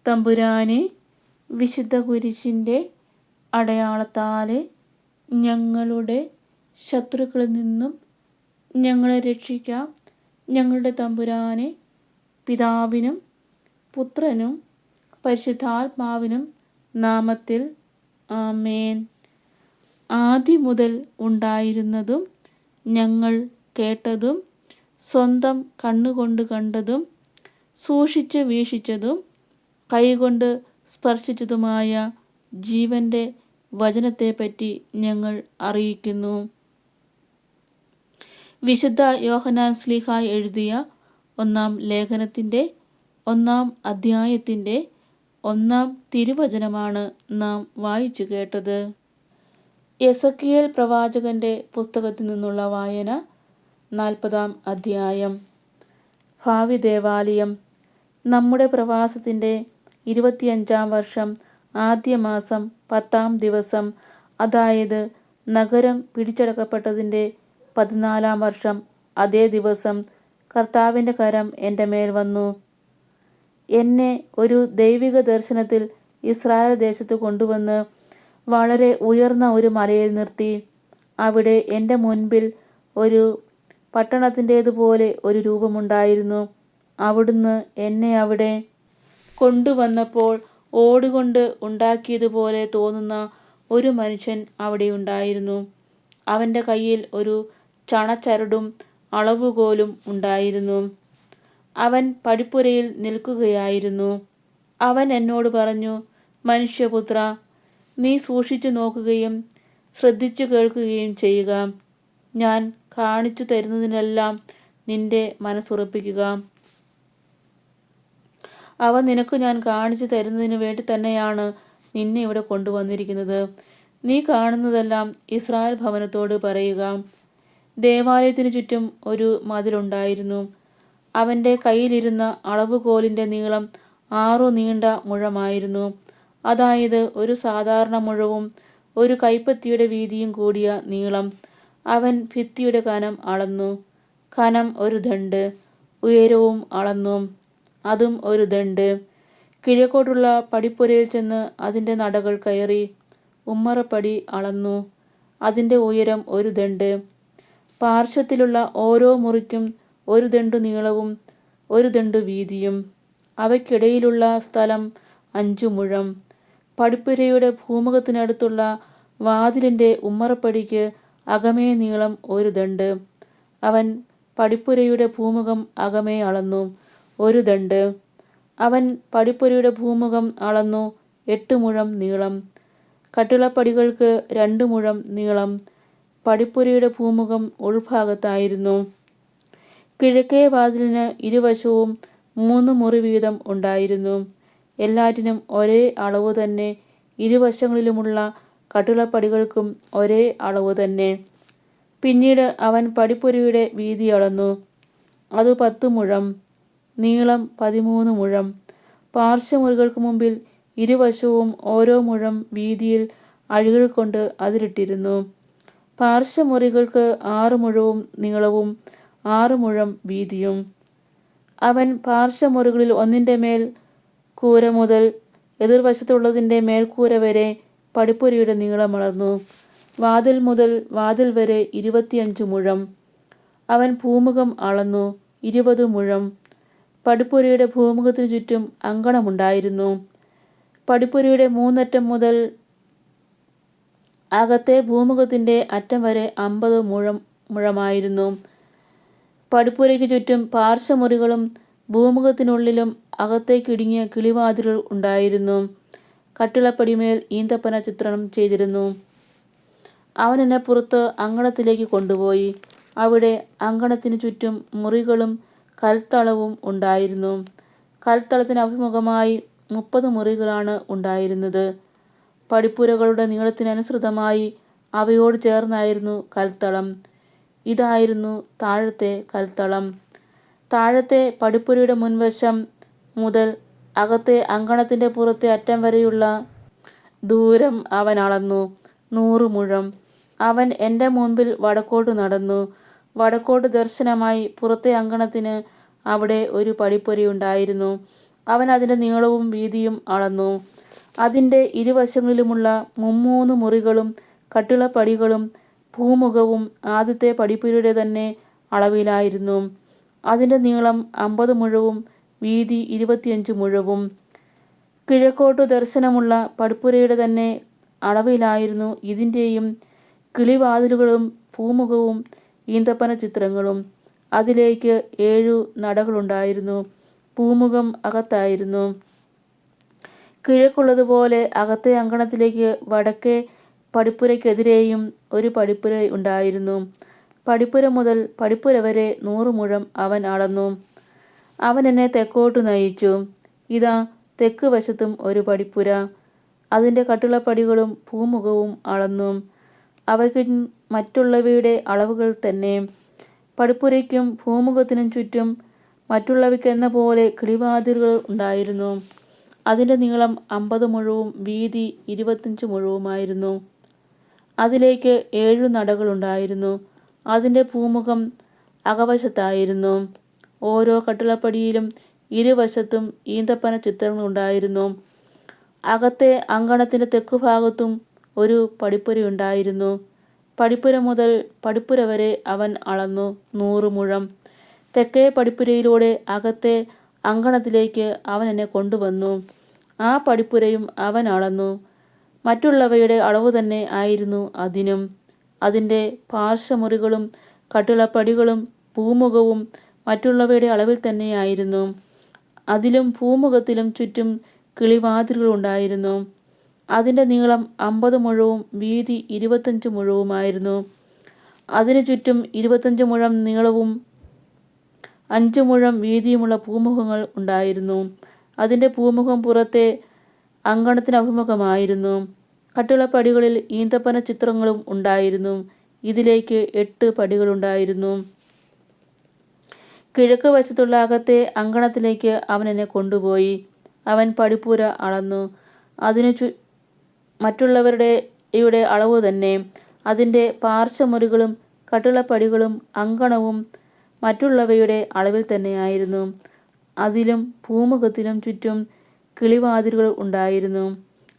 തമ്പുരാനെ, വിശുദ്ധ കുരിശിൻ്റെ അടയാളത്താൽ ഞങ്ങളുടെ ശത്രുക്കളിൽ നിന്നും ഞങ്ങളെ രക്ഷിക്കാം. ഞങ്ങളുടെ തമ്പുരാനെ, പിതാവിനും പുത്രനും പരിശുദ്ധാത്മാവിനും നാമത്തിൽ ആമേൻ. ആദി മുതൽ ഉണ്ടായിരുന്നതും ഞങ്ങൾ കേട്ടതും സ്വന്തം കണ്ണുകൊണ്ട് കണ്ടതും സൂക്ഷിച്ച് വീക്ഷിച്ചതും കൈകൊണ്ട് സ്പർശിച്ചതുമായ ജീവൻ്റെ വചനത്തെപ്പറ്റി ഞങ്ങൾ അറിയിക്കുന്നു. വിശുദ്ധ യോഹന്നാൻ ശ്ലീഹാ എഴുതിയ 1-ാം ലേഖനത്തിൻ്റെ 1-ാം അധ്യായത്തിൻ്റെ 1-ാം തിരുവചനമാണ് നാം വായിച്ചു കേട്ടത്. എസെക്കിയേൽ പ്രവാചകന്റെ പുസ്തകത്തിൽ നിന്നുള്ള വായന. 40-ാം അധ്യായം. ഭാവി ദേവാലയം. നമ്മുടെ പ്രവാസത്തിൻ്റെ 25-ാം വർഷം ആദ്യ മാസം 10-ാം ദിവസം, അതായത് നഗരം പിടിച്ചടക്കപ്പെട്ടതിൻ്റെ 14-ാം വർഷം അതേ ദിവസം, കർത്താവിൻ്റെ കരം എൻ്റെ മേൽ വന്നു. എന്നെ ഒരു ദൈവിക ദർശനത്തിൽ ഇസ്രായേൽ ദേശത്ത് കൊണ്ടുവന്ന് വളരെ ഉയർന്ന ഒരു മലയിൽ നിർത്തി. അവിടെ എൻ്റെ മുൻപിൽ ഒരു പട്ടണത്തിൻ്റേതുപോലെ ഒരു രൂപമുണ്ടായിരുന്നു. അവിടുന്ന് എന്നെ അവിടെ കൊണ്ടുവന്നപ്പോൾ ഓടുകൊണ്ട് ഉണ്ടാക്കിയതുപോലെ തോന്നുന്ന ഒരു മനുഷ്യൻ അവിടെ ഉണ്ടായിരുന്നു. അവൻ്റെ കയ്യിൽ ഒരു ചണച്ചരടും അളവുകോലും ഉണ്ടായിരുന്നു. അവൻ പടിപ്പുരയിൽ നിൽക്കുകയായിരുന്നു. അവൻ എന്നോട് പറഞ്ഞു, മനുഷ്യപുത്ര, നീ സൂക്ഷിച്ചു നോക്കുകയും ശ്രദ്ധിച്ചു കേൾക്കുകയും ചെയ്യുക. ഞാൻ കാണിച്ചു തരുന്നതിനെല്ലാം നിന്റെ മനസ്സുറപ്പിക്കുക. അവ നിനക്ക് ഞാൻ കാണിച്ചു തരുന്നതിന് വേണ്ടി തന്നെയാണ് നിന്നെ ഇവിടെ കൊണ്ടുവന്നിരിക്കുന്നത്. നീ കാണുന്നതെല്ലാം ഇസ്രായേൽ ഭവനത്തോട് പറയുക. ദേവാലയത്തിന് ചുറ്റും ഒരു മതിലുണ്ടായിരുന്നു. അവൻ്റെ കയ്യിലിരുന്ന അളവുകോലിൻ്റെ നീളം 6 നീണ്ട മുഴമായിരുന്നു. അതായത് ഒരു സാധാരണ മുഴവും ഒരു കൈപ്പത്തിയുടെ വീതിയും കൂടിയ നീളം. അവൻ ഭിത്തിയുടെ കനം അളന്നു. കനം ഒരു ദണ്ഡ്. ഉയരവും അളന്നു. അതും ഒരു ദണ്ഡ്. കിഴക്കോട്ടുള്ള പടിപ്പുരയിൽ ചെന്ന് അതിൻ്റെ നടകൾ കയറി ഉമ്മറപ്പടി അളന്നു. അതിൻ്റെ ഉയരം ഒരു ദണ്ഡ്. പാർശ്വത്തിലുള്ള ഓരോ മുറിക്കും ഒരു ദണ്ഡു നീളവും ഒരു ദണ്ഡു വീതിയും. അവയ്ക്കിടയിലുള്ള സ്ഥലം 5 മുഴം. പടിപ്പുരയുടെ ഭൂമുഖത്തിനടുത്തുള്ള വാതിലിൻ്റെ ഉമ്മറപ്പടിക്ക് അകമേ നീളം ഒരു ദണ്ഡ്. അവൻ പടിപ്പുരയുടെ ഭൂമുഖം അകമേ അളന്നു. ഒരു ദണ്ഡ്. അവൻ പടിപ്പുരയുടെ ഭൂമുഖം അളന്നു 8 മുഴം നീളം. കട്ടിളപ്പടികൾക്ക് 2 മുഴം നീളം. പടിപ്പുരയുടെ ഭൂമുഖം ഉൾഭാഗത്തായിരുന്നു. കിഴക്കേ വാതിലിന് ഇരുവശവും 3 മുറി വീതം ഉണ്ടായിരുന്നു. എല്ലാറ്റിനും ഒരേ അളവ് തന്നെ. ഇരുവശങ്ങളിലുമുള്ള കട്ടിളപ്പടികൾക്കും ഒരേ അളവ് തന്നെ. പിന്നീട് അവൻ പടിപ്പുരയുടെ വീതി അളന്നു. അത് 10 മുഴം. നീളം 13 മുഴം. പാർശ്വമുറികൾക്ക് മുമ്പിൽ ഇരുവശവും ഓരോ മുഴം വീതിയിൽ അഴികൾ കൊണ്ട് അതിരിട്ടിരുന്നു. പാർശ്വമുറികൾക്ക് 6 മുഴവും നീളവും 6 മുഴം വീതിയും. അവൻ പാർശ്വമുറികളിൽ ഒന്നിൻ്റെ മേൽ കൂര മുതൽ എതിർവശത്തുള്ളതിൻ്റെ മേൽക്കൂര വരെ പടിപ്പുരയുടെ നീളമളന്നു. വാതിൽ മുതൽ വാതിൽ വരെ 25 മുഴം. അവൻ ഭൂമുഖം അളന്നു 20 മുഴം. പടിപ്പുരയുടെ ഭൂമുഖത്തിനു ചുറ്റും അങ്കണമുണ്ടായിരുന്നു. പടിപ്പുരയുടെ 3 അറ്റം മുതൽ അകത്തെ ഭൂമുഖത്തിൻ്റെ അറ്റം വരെ 50 മുഴമായിരുന്നു. പടിപ്പുരയ്ക്ക് ചുറ്റും പാർശ്വമുറികളും ഭൂമുഖത്തിനുള്ളിലും അകത്തേക്കിടുങ്ങിയ കിളിവാതിലുകൾ ഉണ്ടായിരുന്നു. കട്ടിളപ്പടിമേൽ ഈന്തപ്പന ചിത്രണം ചെയ്തിരുന്നു. അവൻ എന്നെ പുറത്ത് അങ്കണത്തിലേക്ക് കൊണ്ടുപോയി. അവിടെ അങ്കണത്തിന് ചുറ്റും മുറികളും കൽത്തളവും ഉണ്ടായിരുന്നു. കൽത്തളത്തിന് അഭിമുഖമായി 30 മുറികളാണ് ഉണ്ടായിരുന്നത്. പടിപ്പുരകളുടെ നീളത്തിനനുസൃതമായി അവയോട് ചേർന്നായിരുന്നു കൽത്തളം. ഇതായിരുന്നു താഴത്തെ കൽത്തളം. താഴത്തെ പടിപ്പുരയുടെ മുൻവശം മുതൽ അകത്തെ അങ്കണത്തിൻ്റെ പുറത്തെ അറ്റം വരെയുള്ള ദൂരം അവൻ അളന്നു 100 മുഴം. അവൻ എൻ്റെ മുൻപിൽ വടക്കോട്ട് നടന്നു. വടക്കോട്ട് ദർശനമായി പുറത്തെ അങ്കണത്തിന് അവിടെ ഒരു പടിപ്പുരയുണ്ടായിരുന്നു. അവൻ അതിൻ്റെ നീളവും വീതിയും അളന്നു. അതിൻ്റെ ഇരുവശങ്ങളിലുമുള്ള 3 മുറികളും കട്ടിളപ്പടികളും പൂമുഖവും ആദ്യത്തെ പടിപ്പുരയുടെ തന്നെ അളവിലായിരുന്നു. അതിൻ്റെ നീളം 50 മുഴവും വീതി 25 മുഴവും. കിഴക്കോട്ടു ദർശനമുള്ള പടിപ്പുരയുടെ തന്നെ അളവിലായിരുന്നു ഇതിൻ്റെയും കിളിവാതിലുകളും പൂമുഖവും ഈന്തപ്പന ചിത്രങ്ങളും. അതിലേക്ക് 7 നടകളുണ്ടായിരുന്നു. പൂമുഖം അകത്തായിരുന്നു. കിഴക്കുള്ളതുപോലെ അകത്തെ അങ്കണത്തിലേക്ക് വടക്കേ പടിപ്പുരയ്ക്കെതിരെയും ഒരു പടിപ്പുര ഉണ്ടായിരുന്നു. പടിപ്പുര മുതൽ പടിപ്പുര വരെ 100 മുഴം അവൻ അളന്നു. അവൻ എന്നെ തെക്കോട്ട് നയിച്ചു. ഇതാ, തെക്ക് വശത്തും ഒരു പടിപ്പുര. അതിൻ്റെ കട്ടിളപ്പടികളും പൂമുഖവും അളന്നു. അവയ്ക്ക് മറ്റുള്ളവയുടെ അളവുകൾ തന്നെ. പടിപ്പുരയ്ക്കും പൂമുഖത്തിനും ചുറ്റും മറ്റുള്ളവയ്ക്കെന്ന പോലെ കിളിവാതിലുകൾ ഉണ്ടായിരുന്നു. അതിൻ്റെ നീളം 50 മുഴവും വീതി 25 മുഴവുമായിരുന്നു. അതിലേക്ക് 7 നടകളുണ്ടായിരുന്നു. അതിൻ്റെ പൂമുഖം അകവശത്തായിരുന്നു. ഓരോ കട്ടിളപ്പടിയിലും ഇരുവശത്തും ഈന്തപ്പന ചിത്രങ്ങളുണ്ടായിരുന്നു. അകത്തെ അങ്കണത്തിൻ്റെ തെക്കുഭാഗത്തും ഒരു പടിപ്പുരയുണ്ടായിരുന്നു. പടിപ്പുര മുതൽ പടിപ്പുര വരെ അവൻ അളന്നു 100 മുഴം. തെക്കേ പടിപ്പുരയിലൂടെ അകത്തെ അങ്കണത്തിലേക്ക് അവൻ എന്നെ കൊണ്ടുവന്നു. ആ പടിപ്പുരയും അവൻ അളന്നു. മറ്റുള്ളവയുടെ അളവ് തന്നെ ആയിരുന്നു അതിനും. അതിൻ്റെ പാർശ്വമുറികളും കട്ടിളപ്പടികളും പൂമുഖവും മറ്റുള്ളവയുടെ അളവിൽ തന്നെയായിരുന്നു. അതിലും പൂമുഖത്തിലും ചുറ്റും കിളിവാതിലുകളുണ്ടായിരുന്നു. അതിൻ്റെ നീളം 50 മുഴവും വീതി 25 മുഴവുമായിരുന്നു. അതിനു ചുറ്റും 25 മുഴം നീളവും 5 മുഴം വീതിയുമുള്ള പൂമുഖങ്ങൾ ഉണ്ടായിരുന്നു. അതിൻ്റെ പൂമുഖം പുറത്തെ അങ്കണത്തിന് അഭിമുഖമായിരുന്നു. കട്ടിളപ്പടികളിൽ ഈന്തപ്പന ചിത്രങ്ങളും ഉണ്ടായിരുന്നു. ഇതിലേക്ക് 8 പടികളുണ്ടായിരുന്നു. കിഴക്ക് വശത്തുള്ള അകത്തെ അങ്കണത്തിലേക്ക് അവൻ എന്നെ കൊണ്ടുപോയി. അവൻ പടിപ്പുര അളന്നു. അതിനു മറ്റുള്ളവരുടെ അളവ് തന്നെ. അതിൻ്റെ പാർശ്വമുറികളും കട്ടിളപ്പടികളും അങ്കണവും മറ്റുള്ളവയുടെ അളവിൽ തന്നെയായിരുന്നു. അതിലും പൂമുഖത്തിലും ചുറ്റും കിളിവാതിലുകൾ ഉണ്ടായിരുന്നു.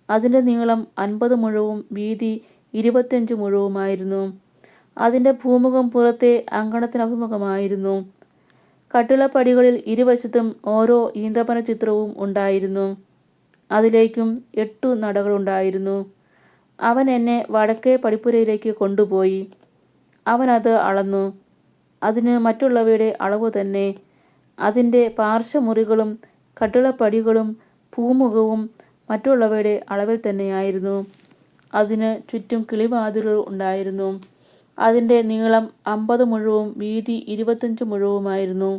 അതിൻ്റെ നീളം 50 മുഴവും വീതി 25 മുഴവുമായിരുന്നു. അതിൻ്റെ പൂമുഖം പുറത്തെ അങ്കണത്തിന് അഭിമുഖമായിരുന്നു. കട്ടിളപ്പടികളിൽ ഇരുവശത്തും ഓരോ ഈന്തപ്പന ചിത്രവും ഉണ്ടായിരുന്നു. അതിലേക്കും 8 നടകളുണ്ടായിരുന്നു. അവൻ എന്നെ വടക്കേ പടിപ്പുരയിലേക്ക് കൊണ്ടുപോയി. അവൻ അത് അളന്നു. അതിന് മറ്റുള്ളവയുടെ അളവ് തന്നെ. അതിൻ്റെ പാർശ്വമുറികളും കട്ടിളപ്പടികളും പൂമുഖവും മറ്റുള്ളവയുടെ അളവിൽ തന്നെയായിരുന്നു. അതിന് ചുറ്റും കിളിവാതിലുകൾ ഉണ്ടായിരുന്നു. അതിൻ്റെ നീളം 50 മുഴവും വീതി 25 മുഴവുമായിരുന്നു.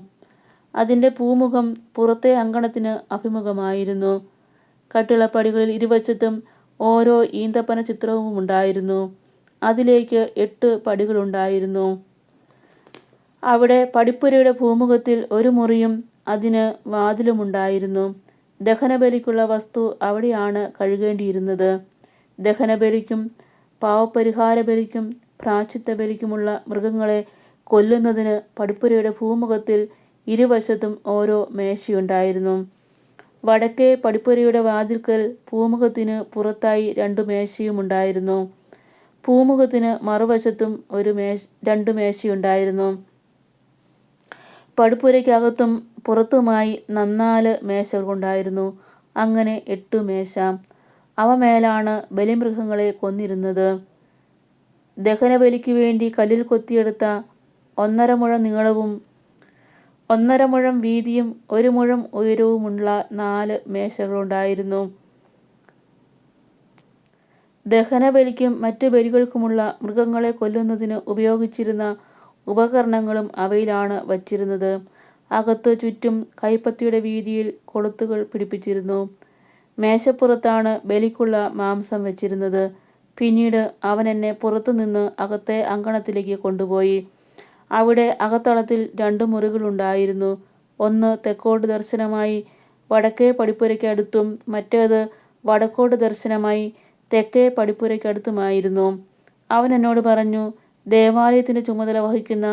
അതിൻ്റെ പൂമുഖം പുറത്തെ അങ്കണത്തിന് അഭിമുഖമായിരുന്നു. കട്ടിളപ്പടികളിൽ ഇരുവശത്തും ഓരോ ഈന്തപ്പന ചിത്രവും ഉണ്ടായിരുന്നു. അതിലേക്ക് 8 പടികളുണ്ടായിരുന്നു. അവിടെ പടിപ്പുരയുടെ പൂമുഖത്തിൽ ഒരു മുറിയും അതിന് വാതിലുമുണ്ടായിരുന്നു. ദഹനബലിക്കുള്ള വസ്തു അവിടെയാണ് കഴുകേണ്ടിയിരുന്നത്. ദഹനബലിക്കും പാവപരിഹാരബലിക്കും പ്രായശ്ചിത്തബലിക്കുമുള്ള മൃഗങ്ങളെ കൊല്ലുന്നതിന് പടിപ്പുരയുടെ പൂമുഖത്തിൽ ഇരുവശത്തും ഓരോ മേശയുണ്ടായിരുന്നു. വടക്കേ പടിപ്പുരയുടെ വാതിൽക്കൽ പൂമുഖത്തിന് പുറത്തായി 2 മേശയുമുണ്ടായിരുന്നു. പൂമുഖത്തിന് മറുവശത്തും 2 മേശയുണ്ടായിരുന്നു. പടിപ്പുരയ്ക്കകത്തും പുറത്തുമായി 4 മേശകളുണ്ടായിരുന്നു. അങ്ങനെ 8 മേശ. അവ മേലാണ് ബലിമൃഗങ്ങളെ കൊന്നിരുന്നത്. ദഹനബലിക്ക് വേണ്ടി കല്ലിൽ കൊത്തിയെടുത്ത 1.5 മുഴം നീളവും 1.5 മുഴം വീതിയും 1 മുഴം ഉയരവുമുള്ള 4 മേശകളുണ്ടായിരുന്നു. ദഹനബലിക്കും മറ്റു ബലികൾക്കുമുള്ള മൃഗങ്ങളെ കൊല്ലുന്നതിന് ഉപയോഗിച്ചിരുന്ന ഉപകരണങ്ങളും അവയിലാണ് വച്ചിരുന്നത്. അകത്ത് ചുറ്റും കൈപ്പത്തിയുടെ വീതിയിൽ കൊളുത്തുകൾ പിടിപ്പിച്ചിരുന്നു. മേശപ്പുറത്താണ് ബലിക്കുള്ള മാംസം വച്ചിരുന്നത്. പിന്നീട് അവൻ എന്നെ പുറത്തുനിന്ന് അകത്തെ അങ്കണത്തിലേക്ക് കൊണ്ടുപോയി. അവിടെ അകത്തളത്തിൽ 2 മുറികളുണ്ടായിരുന്നു. ഒന്ന് തെക്കോട്ട് ദർശനമായി വടക്കേ പടിപ്പുരയ്ക്കടുത്തും മറ്റേത് വടക്കോട്ട് ദർശനമായി തെക്കേ പടിപ്പുരയ്ക്കടുത്തുമായിരുന്നു. അവൻ എന്നോട് പറഞ്ഞു, ദേവാലയത്തിൻ്റെ ചുമതല വഹിക്കുന്ന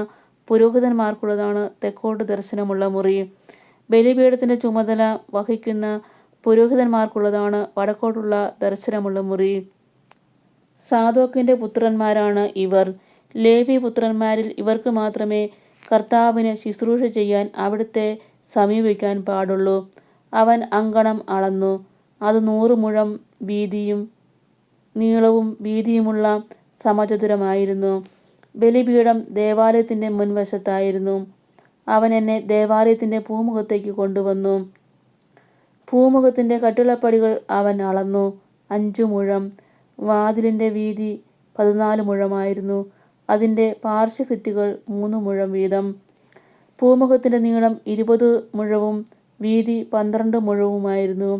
പുരോഹിതന്മാർക്കുള്ളതാണ് തെക്കോട്ട് ദർശനമുള്ള മുറി. ബലിപീഠത്തിൻ്റെ ചുമതല വഹിക്കുന്ന പുരോഹിതന്മാർക്കുള്ളതാണ് വടക്കോട്ടുള്ള ദർശനമുള്ള മുറി. സാദോക്കിൻ്റെ പുത്രന്മാരാണ് ഇവർ. ലേവി പുത്രന്മാരിൽ ഇവർക്ക് മാത്രമേ കർത്താവിന് ശുശ്രൂഷ ചെയ്യാൻ അവിടുത്തെ സമീപിക്കാൻ പാടുള്ളൂ. അവൻ അങ്കണം അളന്നു. അത് 100 മുഴം വീതിയും നീളവും വീതിയുമുള്ള സമചതുരമായിരുന്നു. ബലിപീഠം ദേവാലയത്തിൻ്റെ മുൻവശത്തായിരുന്നു. അവൻ എന്നെ ദേവാലയത്തിൻ്റെ പൂമുഖത്തേക്ക് കൊണ്ടുവന്നു. പൂമുഖത്തിൻ്റെ കട്ടിളപ്പടികൾ അവൻ അളന്നു. 5 മുഴം. വാതിലിൻ്റെ വീതി 14 മുഴമായിരുന്നു. അതിൻ്റെ പാർശ്വഭിത്തികൾ 3 മുഴം വീതം. പൂമുഖത്തിൻ്റെ നീളം 20 മുഴവും വീതി 12 മുഴവുമായിരുന്നു.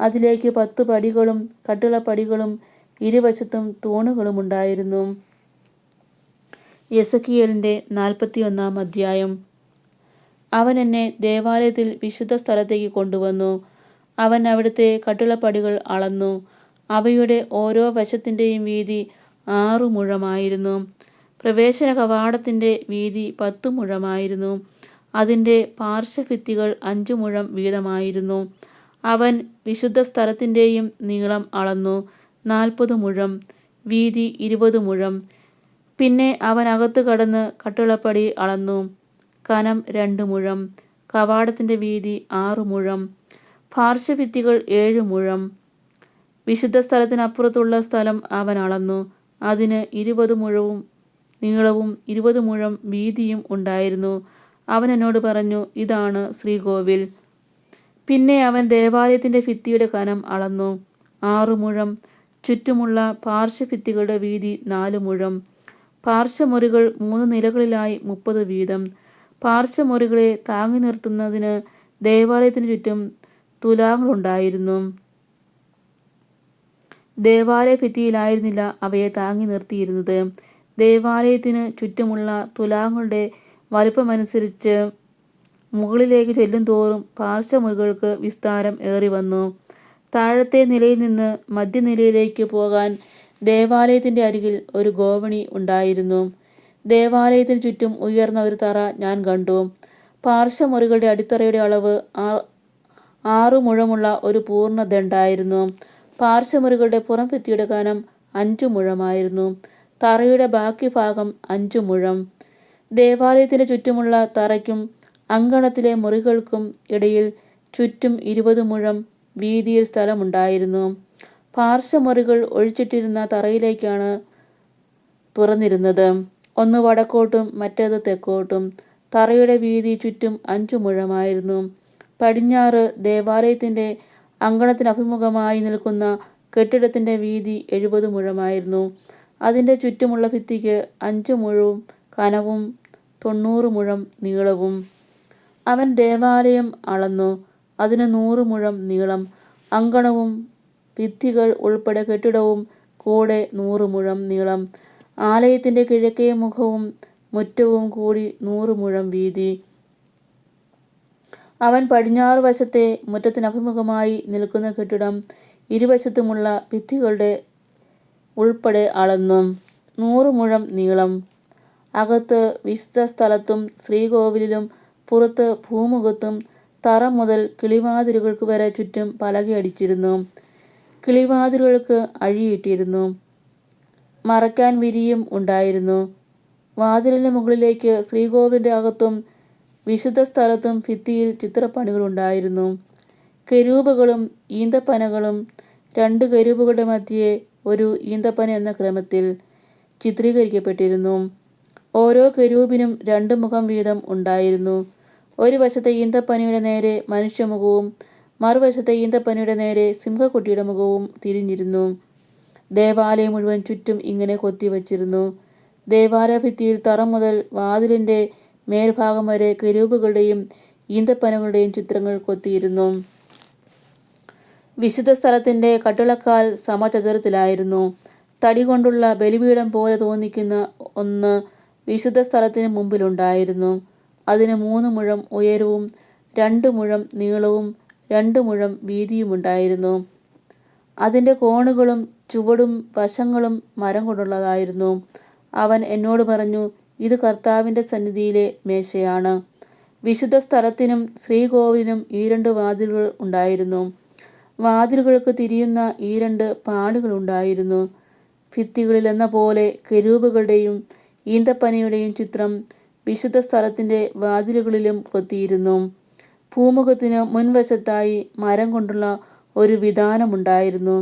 അതിലേക്ക് 10 പടികളും കട്ടിളപ്പടികളും ഇരുവശത്തും തൂണുകളും ഉണ്ടായിരുന്നു. യെസക്കിയേലിൻ്റെ 41-ാം അധ്യായം. അവൻ എന്നെ ദേവാലയത്തിൽ വിശുദ്ധ സ്ഥലത്തേക്ക് കൊണ്ടുവന്നു. അവൻ അവിടുത്തെ കട്ടിളപ്പടികൾ അളന്നു. അവയുടെ ഓരോ വശത്തിൻ്റെയും വീതി 6 മുഴമായിരുന്നു. പ്രവേശന കവാടത്തിൻ്റെ വീതി 10 മുഴമായിരുന്നു. അതിൻ്റെ പാർശ്വഭിത്തികൾ 5 മുഴം വീതമായിരുന്നു. അവൻ വിശുദ്ധ സ്ഥലത്തിൻ്റെയും നീളം അളന്നു. 40 മുഴം. വീതി 20 മുഴം. പിന്നെ അവൻ അകത്ത് കടന്ന് കട്ടിളപ്പടി അളന്നു. കനം 2 മുഴം. കവാടത്തിൻ്റെ വീതി 6 മുഴം. പാർശ്വഭിത്തികൾ 7 മുഴം. വിശുദ്ധ സ്ഥലത്തിനപ്പുറത്തുള്ള സ്ഥലം അവൻ അളന്നു. അതിന് 20 മുഴവും നീളവും 20 മുഴം വീതിയും ഉണ്ടായിരുന്നു. അവൻ എന്നോട് പറഞ്ഞു, ഇതാണ് ശ്രീകോവിൽ. പിന്നെ അവൻ ദേവാലയത്തിൻ്റെ ഭിത്തിയുടെ കനം അളന്നു. 6 മുഴം. ചുറ്റുമുള്ള പാർശ്വഭിത്തികളുടെ വീതി 4 മുഴം. പാർശ്വമുറികൾ 3 നിലകളിലായി 30 വീതം. പാർശ്വമുറികളെ താങ്ങി നിർത്തുന്നതിന് ദേവാലയത്തിന് ചുറ്റും തുലാങ്ങളുണ്ടായിരുന്നു. ദേവാലയ ഭിത്തിയിലായിരുന്നില്ല അവയെ താങ്ങി നിർത്തിയിരുന്നത്. ദേവാലയത്തിന് ചുറ്റുമുള്ള തുലാങ്ങളുടെ വലുപ്പമനുസരിച്ച് മുകളിലേക്ക് ചെല്ലുന്തോറും പാർശ്വമുറികൾക്ക് വിസ്താരം ഏറി വന്നു. താഴത്തെ നിലയിൽ നിന്ന് മധ്യനിലയിലേക്ക് പോകാൻ ദേവാലയത്തിൻ്റെ അരികിൽ ഒരു ഗോവണി ഉണ്ടായിരുന്നു. ദേവാലയത്തിന് ചുറ്റും ഉയർന്ന ഒരു തറ ഞാൻ കണ്ടു. പാർശ്വമുറികളുടെ അടിത്തറയുടെ അളവ് 6 മുഴമുള്ള ഒരു പൂർണ്ണ ദണ്ഡായിരുന്നു. പാർശ്വമുറികളുടെ പുറം ഭിത്തിയുടെ കനം 5 മുഴമായിരുന്നു. തറയുടെ ബാക്കി ഭാഗം 5 മുഴം. ദേവാലയത്തിന് ചുറ്റുമുള്ള തറയ്ക്കും അങ്കണത്തിലെ മുറികൾക്കും ഇടയിൽ ചുറ്റും 20 മുഴം വീതിയിൽ സ്ഥലമുണ്ടായിരുന്നു. പാർശ്വമുറികൾ ഒഴിച്ചിട്ടിരുന്ന തറയിലേക്കാണ് തുറന്നിരുന്നത്. ഒന്ന് വടക്കോട്ടും മറ്റേത് തെക്കോട്ടും. തറയുടെ വീതി ചുറ്റും 5 മുഴമായിരുന്നു. പടിഞ്ഞാറ് ദേവാലയത്തിൻ്റെ അങ്കണത്തിനഭിമുഖമായി നിൽക്കുന്ന കെട്ടിടത്തിൻ്റെ വീതി 70 മുഴമായിരുന്നു. അതിൻ്റെ ചുറ്റുമുള്ള ഭിത്തിക്ക് 5 മുഴവും കനവും 90 മുഴം നീളവും. അവൻ ദേവാലയം അളന്നു. അതിന് 100 മുഴം നീളം. അങ്കണവും ഭിത്തികൾ ഉൾപ്പെടെ കെട്ടിടവും കൂടെ 100 മുഴം നീളം. ആലയത്തിൻ്റെ കിഴക്കേ മുഖവും മുറ്റവും കൂടി 100 മുഴം വീതി. അവൻ പടിഞ്ഞാറ് വശത്തെ മുറ്റത്തിനഭിമുഖമായി നിൽക്കുന്ന കെട്ടിടം ഇരുവശത്തുമുള്ള ഭിത്തികളുടെ ഉൾപ്പെടെ അളന്നു. 100 മുഴം നീളം. അകത്ത് വിശുദ്ധ സ്ഥലത്തും ശ്രീകോവിലിലും പുറത്ത് ഭൂമുഖത്തും തറ മുതൽ കിളിവാതിലുകൾക്ക് വരെ ചുറ്റും പലകയടിച്ചിരുന്നു. കിളിവാതിലുകൾക്ക് അഴിയിട്ടിരുന്നു. മറയ്ക്കാൻ വിരിയും ഉണ്ടായിരുന്നു. വാതിലിന് മുകളിലേക്ക് ശ്രീകോവിലിൻ്റെ അകത്തും വിശുദ്ധ സ്ഥലത്തും ഭിത്തിയിൽ ചിത്രപ്പണികളുണ്ടായിരുന്നു. കെരൂബുകളും ഈന്തപ്പനകളും 2 കെരൂബുകളുടെ മധ്യേ ഒരു ഈന്തപ്പന എന്ന ക്രമത്തിൽ ചിത്രീകരിക്കപ്പെട്ടിരുന്നു. ഓരോ കെരൂബിനും 2 മുഖം വീതം ഉണ്ടായിരുന്നു. ഒരു വശത്തെ ഈന്തപ്പനയുടെ നേരെ മനുഷ്യമുഖവും മറുവശത്തെ ഈന്തപ്പനയുടെ നേരെ സിംഹക്കുട്ടിയുടെ മുഖവും തിരിഞ്ഞിരുന്നു. ദേവാലയം മുഴുവൻ ചുറ്റും ഇങ്ങനെ കൊത്തിവച്ചിരുന്നു. ദേവാലയ ഭിത്തിയിൽ തറ മുതൽ വാതിലിൻ്റെ മേൽഭാഗം വരെ കെരൂബുകളുടെയും ഈന്തപ്പനകളുടെയും ചിത്രങ്ങൾ കൊത്തിയിരുന്നു. വിശുദ്ധ സ്ഥലത്തിൻ്റെ കട്ടിളക്കാൽ സമചതുരത്തിലായിരുന്നു. തടി കൊണ്ടുള്ള ബലിപീഠം പോലെ തോന്നിക്കുന്ന ഒന്ന് വിശുദ്ധ സ്ഥലത്തിന് മുമ്പിലുണ്ടായിരുന്നു. അതിന് 3 മുഴം ഉയരവും 2 മുഴം നീളവും 2 മുഴം വീതിയുമുണ്ടായിരുന്നു. അതിൻ്റെ കോണുകളും ചുവടും വശങ്ങളും മരം കൊണ്ടുള്ളതായിരുന്നു. അവൻ എന്നോട് പറഞ്ഞു, ഇത് കർത്താവിൻ്റെ സന്നിധിയിലെ മേശയാണ്. വിശുദ്ധ സ്ഥലത്തിനും ശ്രീകോവിലിനും ഈ 2 വാതിലുകൾ ഉണ്ടായിരുന്നു. വാതിലുകൾക്ക് തിരിയുന്ന ഈ 2 പാളികളുണ്ടായിരുന്നു. ഭിത്തികളിൽ എന്ന പോലെ കെരൂബുകളുടെയും ഈന്തപ്പനയുടെയും ചിത്രം വിശുദ്ധ സ്ഥലത്തിൻ്റെ വാതിലുകളിലും കൊത്തിയിരുന്നു. പൂമുഖത്തിന് മുൻവശത്തായി മരം കൊണ്ടുള്ള ഒരു വിതാനമുണ്ടായിരുന്നു.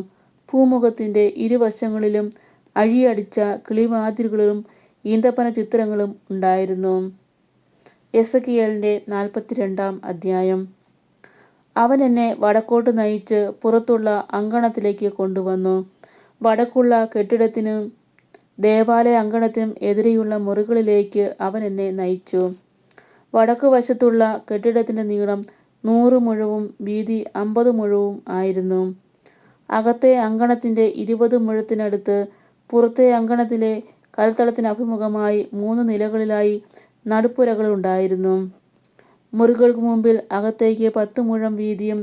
പൂമുഖത്തിൻ്റെ ഇരുവശങ്ങളിലും അഴിയടിച്ച കിളിവാതിലുകളും ഈന്തപ്പന ചിത്രങ്ങളും ഉണ്ടായിരുന്നു. എസെക്കിയേലിൻ്റെ 42-ാം അധ്യായം. അവൻ എന്നെ വടക്കോട്ട് നയിച്ച് പുറത്തുള്ള അങ്കണത്തിലേക്ക് കൊണ്ടുവന്നു. വടക്കുള്ള കെട്ടിടത്തിനും ദേവാലയ അങ്കണത്തിനും എതിരെയുള്ള മുറികളിലേക്ക് അവൻ എന്നെ നയിച്ചു. വടക്കു വശത്തുള്ള കെട്ടിടത്തിൻ്റെ നീളം 100 മുഴവും വീതി 50 മുഴവും ആയിരുന്നു. അകത്തെ അങ്കണത്തിൻ്റെ 20 മുഴത്തിനടുത്ത് പുറത്തെ അങ്കണത്തിലെ കൽത്തളത്തിന് അഭിമുഖമായി 3 നിലകളിലായി നടുപ്പുരകൾ ഉണ്ടായിരുന്നു. മുറികൾക്ക് മുമ്പിൽ അകത്തേക്ക് 10 മുഴം വീതിയും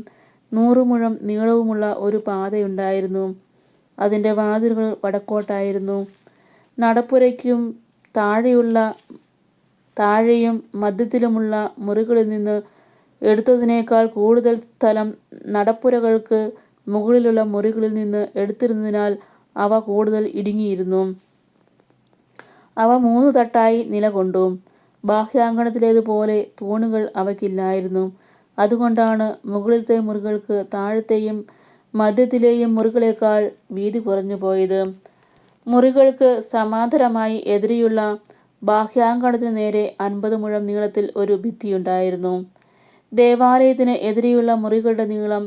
100 മുഴം നീളവുമുള്ള ഒരു പാതയുണ്ടായിരുന്നു. അതിൻ്റെ വാതിലുകൾ വടക്കോട്ടായിരുന്നു. നടപ്പുരയ്ക്കും താഴെയും മധ്യത്തിലുമുള്ള മുറികളിൽ നിന്ന് എടുത്തതിനേക്കാൾ കൂടുതൽ സ്ഥലം നടപ്പുരകൾക്ക് മുകളിലുള്ള മുറികളിൽ നിന്ന് എടുത്തിരുന്നതിനാൽ അവ കൂടുതൽ ഇടുങ്ങിയിരുന്നു. അവ 3 തട്ടായി നിലകൊണ്ടു. ബാഹ്യാങ്കണത്തിലേതുപോലെ തൂണുകൾ അവയ്ക്കില്ലായിരുന്നു. അതുകൊണ്ടാണ് മുകളിലത്തെ മുറികൾക്ക് താഴത്തെയും മധ്യത്തിലെയും മുറികളേക്കാൾ വീതി കുറഞ്ഞു പോയത്. മുറികൾക്ക് സമാന്തരമായി എതിരെയുള്ള ബാഹ്യാങ്കണത്തിന് നേരെ 50 മുഴം നീളത്തിൽ ഒരു ഭിത്തിയുണ്ടായിരുന്നു. ദേവാലയത്തിന് എതിരെയുള്ള മുറികളുടെ നീളം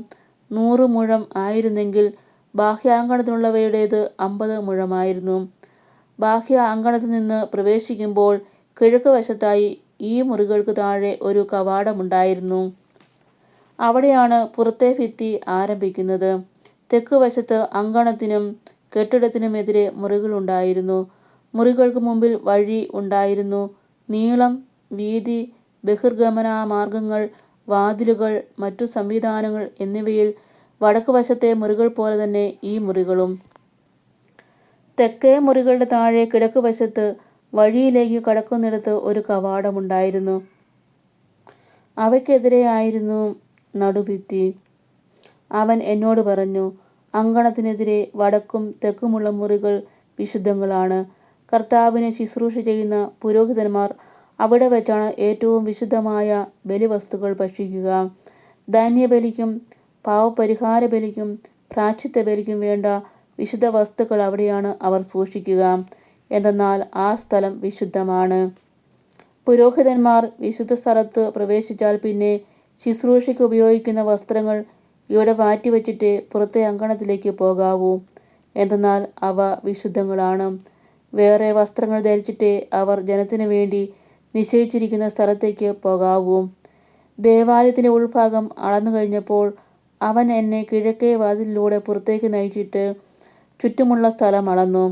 100 മുഴം ആയിരുന്നെങ്കിൽ ബാഹ്യാങ്കണത്തിനുള്ളവയുടേത് 50 മുഴമായിരുന്നു. ബാഹ്യ അങ്കണത്തിൽ നിന്ന് പ്രവേശിക്കുമ്പോൾ കിഴക്ക് വശത്തായി ഈ മുറികൾക്ക് താഴെ ഒരു കവാടമുണ്ടായിരുന്നു. അവിടെയാണ് പുറത്തെ ഭിത്തി ആരംഭിക്കുന്നത്. തെക്ക് വശത്ത് അങ്കണത്തിനും കെട്ടിടത്തിനുമെതിരെ മുറികളുണ്ടായിരുന്നു. മുറികൾക്ക് മുമ്പിൽ വഴി ഉണ്ടായിരുന്നു. നീളം, വീതി, ബഹിർഗമനമാർഗങ്ങൾ, വാതിലുകൾ, മറ്റു സംവിധാനങ്ങൾ എന്നിവയിൽ വടക്ക് വശത്തെ മുറികൾ പോലെ തന്നെ ഈ മുറികളും. തെക്കേ മുറികളുടെ താഴെ കിഴക്ക് വശത്ത് വഴിയിലേക്ക് കടക്കുന്നിടത്ത് ഒരു കവാടമുണ്ടായിരുന്നു. അവയ്ക്കെതിരെയായിരുന്നു നടുഭിത്തി. അവൻ എന്നോട് പറഞ്ഞു, അങ്കണത്തിനെതിരെ വടക്കും തെക്കുമുള്ള മുറികൾ വിശുദ്ധങ്ങളാണ്. കർത്താവിന് ശുശ്രൂഷ ചെയ്യുന്ന പുരോഹിതന്മാർ അവിടെ വെച്ചാണ് ഏറ്റവും വിശുദ്ധമായ ബലിവസ്തുക്കൾ ഭക്ഷിക്കുക. ധാന്യബലിക്കും പാവപരിഹാര ബലിക്കും പ്രായശ്ചിത്ത ബലിക്കും വേണ്ട വിശുദ്ധ വസ്തുക്കൾ അവിടെയാണ് അവർ സൂക്ഷിക്കുക. എന്തെന്നാൽ ആ സ്ഥലം വിശുദ്ധമാണ്. പുരോഹിതന്മാർ വിശുദ്ധ സ്ഥലത്ത് പ്രവേശിച്ചാൽ പിന്നെ ശുശ്രൂഷയ്ക്ക് ഉപയോഗിക്കുന്ന വസ്ത്രങ്ങൾ ഇവിടെ മാറ്റിവെച്ചിട്ട് പുറത്തെ അങ്കണത്തിലേക്ക് പോകാവൂ. എന്തെന്നാൽ അവ വിശുദ്ധങ്ങളാണ്. വേറെ വസ്ത്രങ്ങൾ ധരിച്ചിട്ടേ അവർ ജനത്തിനു വേണ്ടി നിശ്ചയിച്ചിരിക്കുന്ന സ്ഥലത്തേക്ക് പോകാവൂ. ദേവാലയത്തിൻ്റെ ഉൾഭാഗം അളന്നു കഴിഞ്ഞപ്പോൾ അവൻ എന്നെ കിഴക്കേ വാതിലിലൂടെ പുറത്തേക്ക് നയിച്ചിട്ട് ചുറ്റുമുള്ള സ്ഥലം അളന്നു.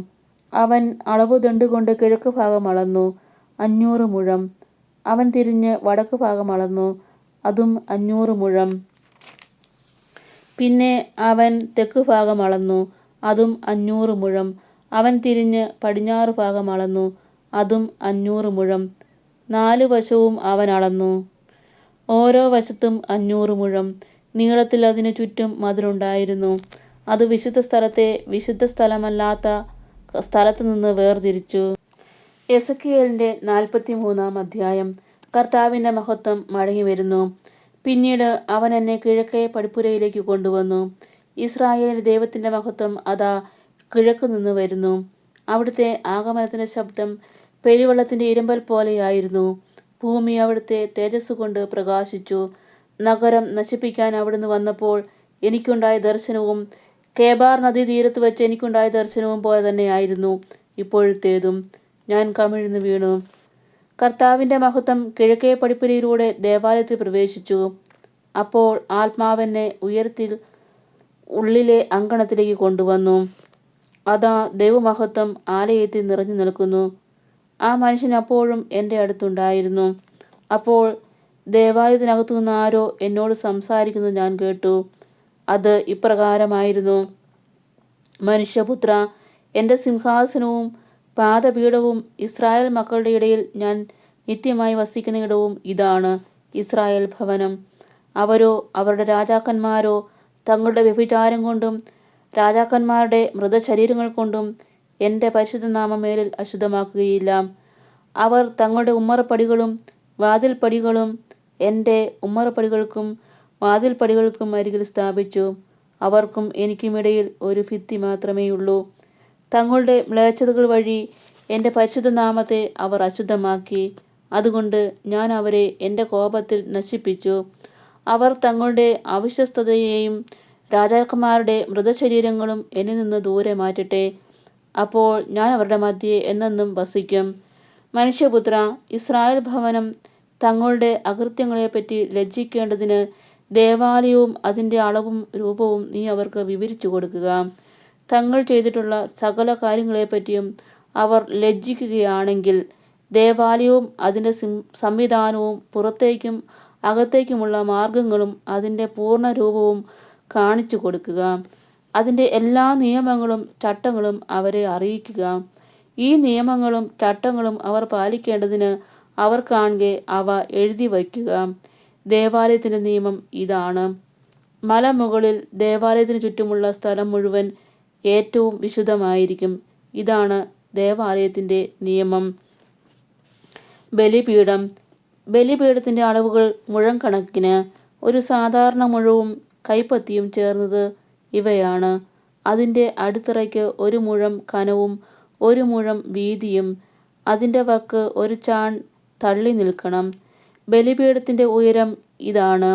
അവൻ അളവുദണ്ഡ് കൊണ്ട് കിഴക്ക് ഭാഗം അളന്നു, 500 മുഴം. അവൻ തിരിഞ്ഞ് വടക്ക് ഭാഗം അളന്നു, അതും 500 മുഴം. പിന്നെ അവൻ തെക്ക് ഭാഗം അളന്നു, അതും 500 മുഴം. അവൻ തിരിഞ്ഞ് പടിഞ്ഞാറ് ഭാഗം അളന്നു, അതും 500 മുഴം. 4 വശവും അവൻ അളന്നു, ഓരോ വശത്തും 500 മുഴം. നീളത്തിൽ അതിനു ചുറ്റും മതിലുണ്ടായിരുന്നു. അത് വിശുദ്ധ സ്ഥലത്തെ വിശുദ്ധ സ്ഥലമല്ലാത്ത സ്ഥലത്തു നിന്ന് വേർതിരിച്ചു. എസെക്കിയേലിൻ്റെ 43-ാം അധ്യായം. കർത്താവിൻ്റെ മഹത്വം മടങ്ങി വരുന്നു. പിന്നീട് അവൻ എന്നെ കിഴക്കേ പടിപ്പുരയിലേക്ക് കൊണ്ടുവന്നു. ഇസ്രായേലിൻ്റെ ദൈവത്തിൻ്റെ മഹത്വം അതാ കിഴക്ക് നിന്ന് വരുന്നു. അവിടുത്തെ ആഗമനത്തിൻ്റെ ശബ്ദം പെരുവെള്ളത്തിൻ്റെ ഇരമ്പൽ പോലെയായിരുന്നു. ഭൂമി അവിടുത്തെ തേജസ് കൊണ്ട് പ്രകാശിച്ചു. നഗരം നശിപ്പിക്കാൻ അവിടുന്ന് വന്നപ്പോൾ എനിക്കുണ്ടായ ദർശനവും കേബാർ നദീതീരത്ത് വെച്ച് എനിക്കുണ്ടായ ദർശനവും പോലെ തന്നെയായിരുന്നു ഇപ്പോഴത്തേതും. ഞാൻ കമിഴ്ന്നു വീണു. കർത്താവിൻ്റെ മഹത്വം കിഴക്കേ പടിപ്പുരയിലൂടെ ദേവാലയത്തിൽ പ്രവേശിച്ചു. അപ്പോൾ ആത്മാവെന്നെ ഉയരത്തിൽ ഉള്ളിലെ അങ്കണത്തിലേക്ക് കൊണ്ടുവന്നു. അതാ ദൈവമഹത്വം ആലയത്തിൽ നിറഞ്ഞു നിൽക്കുന്നു. ആ മനുഷ്യൻ അപ്പോഴും എൻ്റെ അടുത്തുണ്ടായിരുന്നു. അപ്പോൾ ദേവാലയത്തിനകത്തു നിന്ന് ആരോ എന്നോട് സംസാരിക്കുന്നത് ഞാൻ കേട്ടു. അത് ഇപ്രകാരമായിരുന്നു: മനുഷ്യപുത്ര, എൻ്റെ സിംഹാസനവും പാദപീഠവും ഇസ്രായേൽ മക്കളുടെ ഇടയിൽ ഞാൻ നിത്യമായി വസിക്കുന്ന ഇടവും ഇതാണ്. ഇസ്രായേൽ ഭവനം. അവരോ അവരുടെ രാജാക്കന്മാരോ തങ്ങളുടെ വ്യഭിചാരം കൊണ്ടും രാജാക്കന്മാരുടെ മൃതശരീരങ്ങൾ കൊണ്ടും എൻ്റെ പരിശുദ്ധനാമം മേലിൽ അശുദ്ധമാക്കുകയില്ല. അവർ തങ്ങളുടെ ഉമ്മറപ്പടികളും വാതിൽപ്പടികളും എൻ്റെ ഉമ്മറപ്പടികൾക്കും വാതിൽപ്പടികൾക്കും അരികിൽ സ്ഥാപിച്ചു. അവർക്കും എനിക്കുമിടയിൽ ഒരു ഭിത്തി മാത്രമേയുള്ളൂ. തങ്ങളുടെ മ്ലേച്ഛതകൾ വഴി എൻ്റെ പരിശുദ്ധനാമത്തെ അവർ അശുദ്ധമാക്കി. അതുകൊണ്ട് ഞാൻ അവരെ എൻ്റെ കോപത്തിൽ നശിപ്പിച്ചു. അവർ തങ്ങളുടെ അവിശ്വസ്തതയെയും രാജാക്കന്മാരുടെ മൃതശരീരങ്ങളും എന്നിൽ നിന്ന് ദൂരെ മാറ്റട്ടെ. അപ്പോൾ ഞാൻ അവരുടെ മധ്യേ എന്നെന്നും വസിക്കും. മനുഷ്യപുത്ര, ഇസ്രായേൽ ഭവനം തങ്ങളുടെ അകൃത്യങ്ങളെപ്പറ്റി ലജ്ജിക്കേണ്ടതിന് ദേവാലയവും അതിൻ്റെ അളവും രൂപവും നീ അവർക്ക് വിവരിച്ചു കൊടുക്കുക. തങ്ങൾ ചെയ്തിട്ടുള്ള സകല കാര്യങ്ങളെപ്പറ്റിയും അവർ ലജ്ജിക്കുകയാണെങ്കിൽ ദേവാലയവും അതിൻ്റെ സംവിധാനവും പുറത്തേക്കും അകത്തേക്കുമുള്ള മാർഗങ്ങളും അതിൻ്റെ പൂർണ്ണ രൂപവും കാണിച്ചു കൊടുക്കുക. അതിൻ്റെ എല്ലാ നിയമങ്ങളും ചട്ടങ്ങളും അവരെ അറിയിക്കുക. ഈ നിയമങ്ങളും ചട്ടങ്ങളും അവർ പാലിക്കേണ്ടതിന് അവർ കാണുകെ അവ എഴുതി വയ്ക്കുക. ദേവാലയത്തിൻ്റെ നിയമം ഇതാണ്. മലമുകളിൽ ദേവാലയത്തിന് ചുറ്റുമുള്ള സ്ഥലം മുഴുവൻ ഏറ്റവും വിശുദ്ധമായിരിക്കും. ഇതാണ് ദേവാലയത്തിൻ്റെ നിയമം. ബലിപീഠം. ബലിപീഠത്തിൻ്റെ അളവുകൾ മുഴം കണക്കിന്. ഒരു സാധാരണ മുഴവും കൈപ്പത്തിയും ചേർന്നത് ഇവയാണ്. അതിൻ്റെ അടിത്തറയ്ക്ക് 1 മുഴം കനവും 1 മുഴം വീതിയും. അതിൻ്റെ വക്ക് 1 ചാൺ തള്ളി നിൽക്കണം. ബലിപീഠത്തിൻ്റെ ഉയരം ഇതാണ്.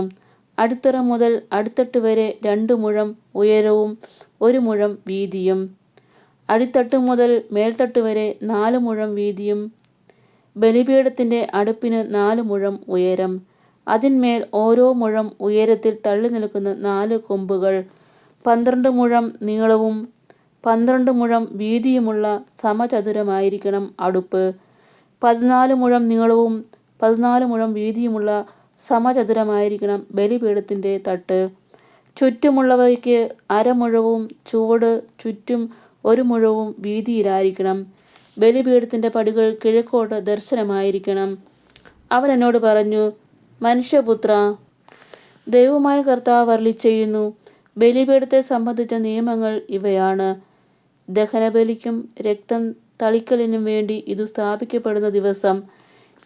അടിത്തറ മുതൽ അടിത്തട്ട് വരെ 2 മുഴം ഉയരവും 1 മുഴം വീതിയും. അടിത്തട്ട് മുതൽ മേൽത്തട്ട് വരെ 4 മുഴം വീതിയും. ബലിപീഠത്തിൻ്റെ അടുപ്പിന് 4 മുഴം ഉയരം. അതിന്മേൽ ഓരോ മുഴം ഉയരത്തിൽ തള്ളി നിൽക്കുന്ന 4 കൊമ്പുകൾ. 12 മുഴം നീളവും 12 മുഴം വീതിയുമുള്ള സമചതുരമായിരിക്കണം അടുപ്പ്. 14 മുഴം നീളവും 14 മുഴം വീതിയുമുള്ള സമചതുരമായിരിക്കണം ബലിപീഠത്തിൻ്റെ തട്ട്. ചുറ്റുമുള്ളവയ്ക്ക് 1/2 മുഴവും ചുവട് ചുറ്റും 1 മുഴവും വീതിയിലായിരിക്കണം. ബലിപീഠത്തിൻ്റെ പടികൾ കിഴക്കോട്ട് ദർശനമായിരിക്കണം. അവൻ എന്നോട് പറഞ്ഞു, മനുഷ്യപുത്ര, ദൈവമായ കർത്താവ് അരുളിച്ചെയ്യുന്നു, ബലിപീഠത്തെ സംബന്ധിച്ച നിയമങ്ങൾ ഇവയാണ്. ദഹനബലിക്കും രക്തം തളിക്കലിനും വേണ്ടി ഇതു സ്ഥാപിക്കപ്പെടുന്ന ദിവസം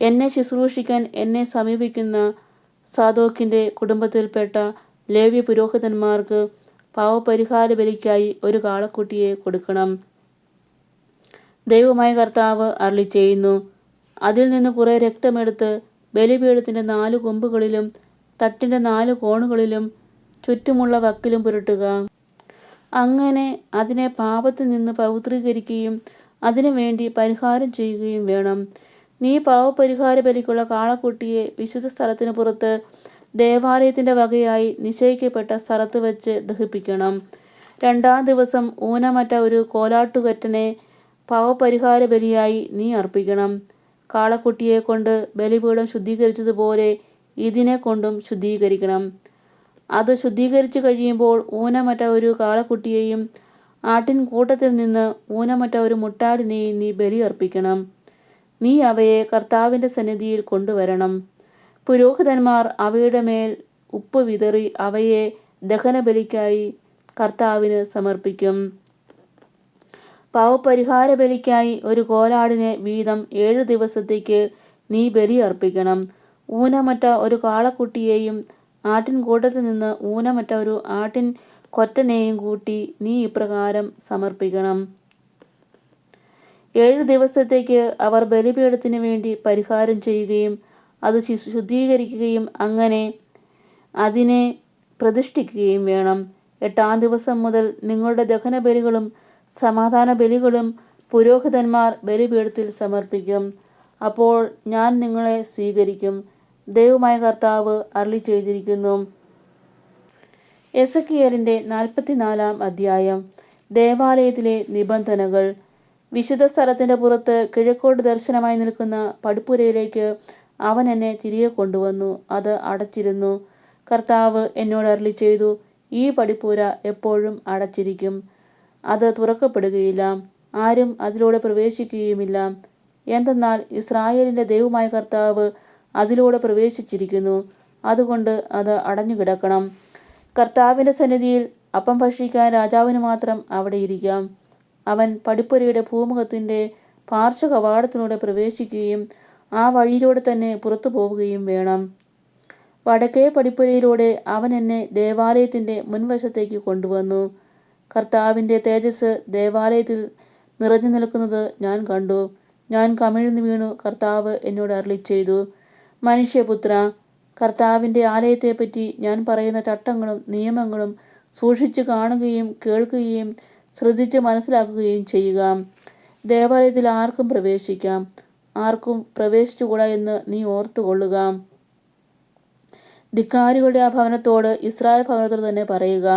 എന്നെ ശുശ്രൂഷിക്കാൻ എന്നെ സമീപിക്കുന്ന സാദോക്കിൻ്റെ കുടുംബത്തിൽപ്പെട്ട ലേവ്യ പുരോഹിതന്മാർക്ക് പാവപരിഹാര ബലിക്കായി ഒരു കാളക്കുട്ടിയെ കൊടുക്കണം. ദൈവമായ കർത്താവ് അരുളിച്ചെയ്യുന്നു, അതിൽ നിന്ന് കുറെ രക്തമെടുത്ത് ബലിപീഠത്തിൻ്റെ 4 കൊമ്പുകളിലും തട്ടിൻ്റെ 4 കോണുകളിലും ചുറ്റുമുള്ള വക്കിലും പുരട്ടുക. അങ്ങനെ അതിനെ പാപത്തിൽ നിന്ന് പവിത്രീകരിക്കുകയും അതിനു വേണ്ടി പരിഹാരം ചെയ്യുകയും വേണം. നീ പാവപരിഹാര ബലിക്കുള്ള കാളക്കുട്ടിയെ വിശുദ്ധ സ്ഥലത്തിന് പുറത്ത് ദേവാലയത്തിൻ്റെ വകയായി നിശ്ചയിക്കപ്പെട്ട സ്ഥലത്ത് വച്ച് ദഹിപ്പിക്കണം. 2-ാം ദിവസം ഊനമറ്റ ഒരു കോലാട്ടുകൊറ്റനെ പാവപരിഹാര ബലിയായി നീ അർപ്പിക്കണം. കാളക്കുട്ടിയെ കൊണ്ട് ബലിപീഠം ശുദ്ധീകരിച്ചതുപോലെ ഇതിനെ കൊണ്ടും ശുദ്ധീകരിക്കണം. അത് ശുദ്ധീകരിച്ചു കഴിയുമ്പോൾ ഊനമറ്റ ഒരു കാളക്കുട്ടിയെയും ആട്ടിൻ കൂട്ടത്തിൽ നിന്ന് ഊനമറ്റ ഒരു മുട്ടാടിനെയും നീ ബലി അർപ്പിക്കണം. നീ അവയെ കർത്താവിൻ്റെ സന്നിധിയിൽ കൊണ്ടുവരണം. പുരോഹിതന്മാർ അവയുടെ മേൽ ഉപ്പ് വിതറി അവയെ ദഹനബലിക്കായി കർത്താവിന് സമർപ്പിക്കും. പാവപരിഹാര ബലിക്കായി ഒരു കോലാടിനെ വീതം 7 ദിവസത്തേക്ക് നീ ബലി അർപ്പിക്കണം. ഊനമറ്റ ഒരു കാളക്കുട്ടിയെയും ആട്ടിൻകൂട്ടത്തിൽ നിന്ന് ഊനമറ്റ ഒരു ആട്ടിൻ കൊറ്റനെയും കൂട്ടി നീ ഇപ്രകാരം സമർപ്പിക്കണം. 7 ദിവസത്തേക്ക് അവർ ബലിപീഠത്തിന് വേണ്ടി പരിഹാരം ചെയ്യുകയും അത് ശുദ്ധീകരിക്കുകയും അങ്ങനെ അതിനെ പ്രതിഷ്ഠിക്കുകയും വേണം. 8-ാം ദിവസം മുതൽ നിങ്ങളുടെ ദഹനബലികളും സമാധാന ബലികളും പുരോഹിതന്മാർ ബലിപീഠത്തിൽ സമർപ്പിക്കും. അപ്പോൾ ഞാൻ നിങ്ങളെ സ്വീകരിക്കും. ദൈവമായ കർത്താവ് അരുളി ചെയ്തിരിക്കുന്നു. എസെക്കിയേലിൻ്റെ 44-ാം അധ്യായം. ദേവാലയത്തിലെ നിബന്ധനകൾ. വിശുദ്ധ സ്ഥലത്തിൻ്റെ പുറത്ത് കിഴക്കോട്ട് ദർശനമായി നിൽക്കുന്ന പടിപ്പുരയിലേക്ക് അവൻ എന്നെ തിരികെ കൊണ്ടുവന്നു. അത് അടച്ചിരുന്നു. കർത്താവ് എന്നോട് അരുളി ചെയ്തു, ഈ പടിപ്പുര എപ്പോഴും അടച്ചിരിക്കും. അത് തുറക്കപ്പെടുകയില്ല. ആരും അതിലൂടെ പ്രവേശിക്കുകയുമില്ല. എന്തെന്നാൽ ഇസ്രായേലിൻ്റെ ദൈവമായ കർത്താവ് അതിലൂടെ പ്രവേശിച്ചിരിക്കുന്നു. അതുകൊണ്ട് അത് അടഞ്ഞു കിടക്കണം. കർത്താവിൻ്റെ സന്നിധിയിൽ അപ്പം ഭക്ഷിക്കാൻ രാജാവിന് മാത്രം അവിടെ ഇരിക്കാം. അവൻ പടിപ്പുരയുടെ പൂമുഖത്തിൻ്റെ പാർശ്വ കവാടത്തിലൂടെ പ്രവേശിക്കുകയും ആ വഴിയിലൂടെ തന്നെ പുറത്തു പോവുകയും വേണം. വടക്കേ പടിപ്പുരയിലൂടെ അവൻ എന്നെ ദേവാലയത്തിൻ്റെ മുൻവശത്തേക്ക് കൊണ്ടുവന്നു. കർത്താവിൻ്റെ തേജസ് ദേവാലയത്തിൽ നിറഞ്ഞു നിൽക്കുന്നത് ഞാൻ കണ്ടു. ഞാൻ കമിഴ്ന്നു വീണു. കർത്താവ് എന്നോട് അരുളിച്ചെയ്തു, മനുഷ്യപുത്ര, കർത്താവിൻ്റെ ആലയത്തെപ്പറ്റി ഞാൻ പറയുന്ന ചട്ടങ്ങളും നിയമങ്ങളും സൂക്ഷിച്ചു കാണുകയും കേൾക്കുകയും ശ്രദ്ധിച്ച് മനസ്സിലാക്കുകയും ചെയ്യുക. ദേവാലയത്തിൽ ആർക്കും പ്രവേശിക്കാം, ആർക്കും പ്രവേശിച്ചുകൂടാ എന്ന് നീ ഓർത്തുകൊള്ളുക. ധിക്കാരികളുടെ ആ ഭവനത്തോട് ഇസ്രായേൽ ഭവനത്തോട് തന്നെ പറയുക.